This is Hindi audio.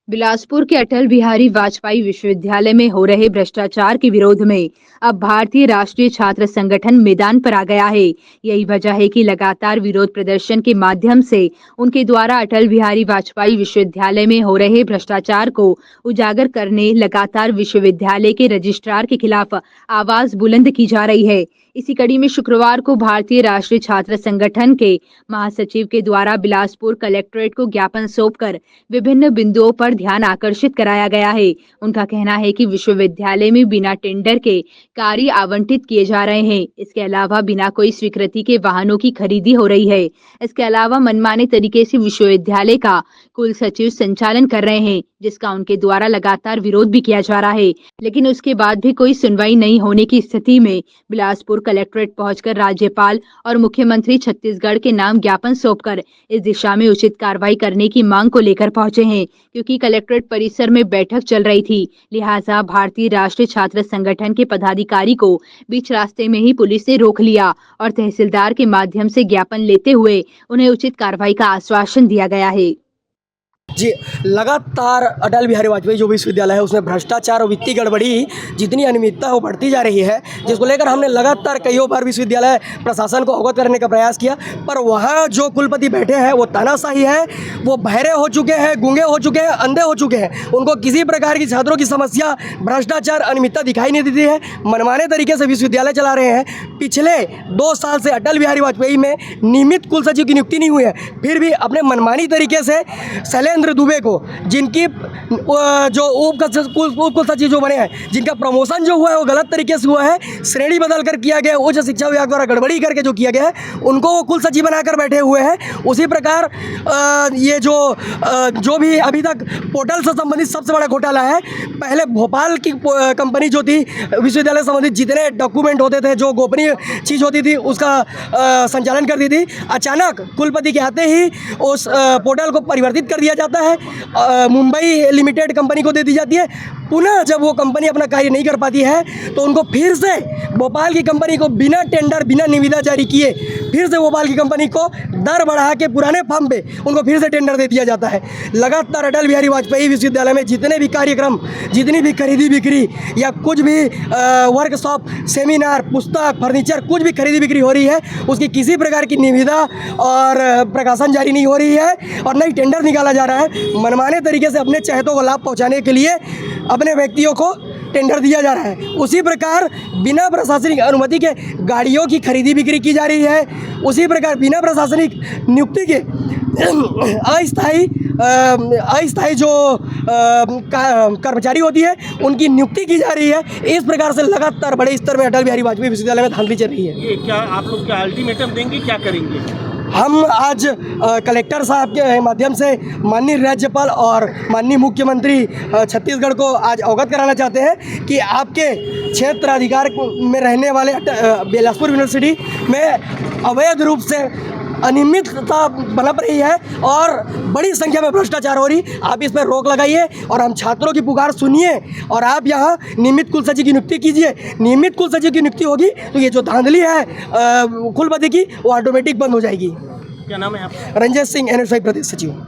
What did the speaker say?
बिलासपुर के अटल बिहारी वाजपेयी विश्वविद्यालय में हो रहे भ्रष्टाचार के विरोध में अब भारतीय राष्ट्रीय छात्र संगठन मैदान पर आ गया है। यही वजह है कि लगातार विरोध प्रदर्शन के माध्यम से उनके द्वारा अटल बिहारी वाजपेयी विश्वविद्यालय में हो रहे भ्रष्टाचार को उजागर करने लगातार विश्वविद्यालय के रजिस्ट्रार के खिलाफ आवाज बुलंद की जा रही है। इसी कड़ी में शुक्रवार को भारतीय राष्ट्रीय छात्र संगठन के महासचिव के द्वारा बिलासपुर कलेक्ट्रेट को ज्ञापन सौंपकर विभिन्न बिंदुओं पर ध्यान आकर्षित कराया गया है। उनका कहना है कि विश्वविद्यालय में बिना टेंडर के कार्य आवंटित किए जा रहे हैं। इसके अलावा बिना कोई स्वीकृति के वाहनों की खरीदी हो रही है। इसके अलावा मनमाने तरीके से विश्वविद्यालय का कुल सचिव संचालन कर रहे हैं, जिसका उनके द्वारा लगातार विरोध भी किया जा रहा है। लेकिन उसके बाद भी कोई सुनवाई नहीं होने की स्थिति में बिलासपुर कलेक्ट्रेट पहुंचकर राज्यपाल और मुख्यमंत्री छत्तीसगढ़ के नाम ज्ञापन सौंपकर इस दिशा में उचित कार्रवाई करने की मांग को लेकर पहुंचे हैं। क्योंकि कलेक्ट्रेट परिसर में बैठक चल रही थी, लिहाजा भारतीय राष्ट्रीय छात्र संगठन के पदाधिकारी को बीच रास्ते में ही पुलिस ने रोक लिया और तहसीलदार के माध्यम से ज्ञापन लेते हुए उन्हें उचित कार्रवाई का आश्वासन दिया गया है। जी, लगातार अटल बिहारी वाजपेयी जो विश्वविद्यालय है उसमें भ्रष्टाचार और वित्तीय गड़बड़ी जितनी अनियमितता हो बढ़ती जा रही है, जिसको लेकर हमने लगातार कईयों बार विश्वविद्यालय प्रशासन को अवगत करने का प्रयास किया, पर वहाँ जो कुलपति बैठे हैं वो तानाशाही है। वो बहरे हो चुके हैं, गूंगे हो चुके हैं, अंधे हो चुके हैं। उनको किसी प्रकार की छात्रों की समस्या, भ्रष्टाचार, अनियमितता दिखाई नहीं देती है। मनमाने तरीके से विश्वविद्यालय चला रहे हैं। पिछले 2 साल से अटल बिहारी वाजपेयी में नियमित कुल सचिव की नियुक्ति नहीं हुई है, फिर भी अपने मनमानी तरीके से शैलेंद्र दुबे को, जिनकी जो उप कुल सचिव जो बने हैं, जिनका प्रमोशन जो हुआ है वो गलत तरीके से हुआ है, श्रेणी बदल कर किया गया, उच्च शिक्षा विभाग द्वारा गड़बड़ी करके जो किया गया है, उनको वो कुल सचिव बनाकर बैठे हुए हैं। उसी प्रकार ये जो भी अभी तक पोर्टल से संबंधित सबसे बड़ा घोटाला है, पहले भोपाल की कंपनी जो थी विश्वविद्यालय संबंधित जितने डॉक्यूमेंट होते थे, जो गोपनीय चीज़ होती थी, उसका संचालन करती थी, अचानक कुलपति के आते ही उस पोर्टल को परिवर्तित कर दिया जाता है, मुंबई लिमिटेड कंपनी को दे दी जाती है। पुनः जब वो कंपनी अपना कार्य नहीं कर पाती है तो उनको फिर से भोपाल की कंपनी को बिना टेंडर, बिना निविदा जारी किए फिर से भोपाल की कंपनी को दर बढ़ा के पुराने फॉर्म पे उनको फिर से टेंडर दे दिया जाता है। लगातार अटल बिहारी वाजपेयी विश्वविद्यालय में जितने भी कार्यक्रम, जितनी भी खरीदी बिक्री या कुछ भी वर्कशॉप, सेमिनार, पुस्तक, फर्नीचर, कुछ भी खरीदी बिक्री हो रही है, उसकी किसी प्रकार की निविदा और प्रकाशन जारी नहीं हो रही है और न ही टेंडर निकाला जा रहा है। मनमाने तरीके से अपने चहेतों को लाभ पहुँचाने के लिए अपने व्यक्तियों को टेंडर दिया जा रहा है। उसी प्रकार बिना प्रशासनिक अनुमति के गाड़ियों की खरीदी बिक्री की जा रही है। उसी प्रकार बिना प्रशासनिक नियुक्ति के अस्थायी जो कर्मचारी होती है उनकी नियुक्ति की जा रही है। इस प्रकार से लगातार बड़े स्तर में अटल बिहारी वाजपेयी विश्वविद्यालय में धांधली चल रही है। ये क्या आप लोग क्या अल्टीमेटम देंगे, क्या करेंगे? हम आज कलेक्टर साहब के माध्यम से माननीय राज्यपाल और माननीय मुख्यमंत्री छत्तीसगढ़ को आज अवगत कराना चाहते हैं कि आपके क्षेत्र अधिकार में रहने वाले बिलासपुर यूनिवर्सिटी में अवैध रूप से अनियमितता पनप रही है और बड़ी संख्या में भ्रष्टाचार हो रही। आप इस पर रोक लगाइए और हम छात्रों की पुकार सुनिए और आप यहाँ नियमित कुल सचिव की नियुक्ति कीजिए। नियमित कुल सचिव की नियुक्ति होगी तो ये जो धांधली है कुलपति की, वो ऑटोमेटिक बंद हो जाएगी। क्या नाम है आपका? रंजन सिंह, NSY प्रदेश सचिव।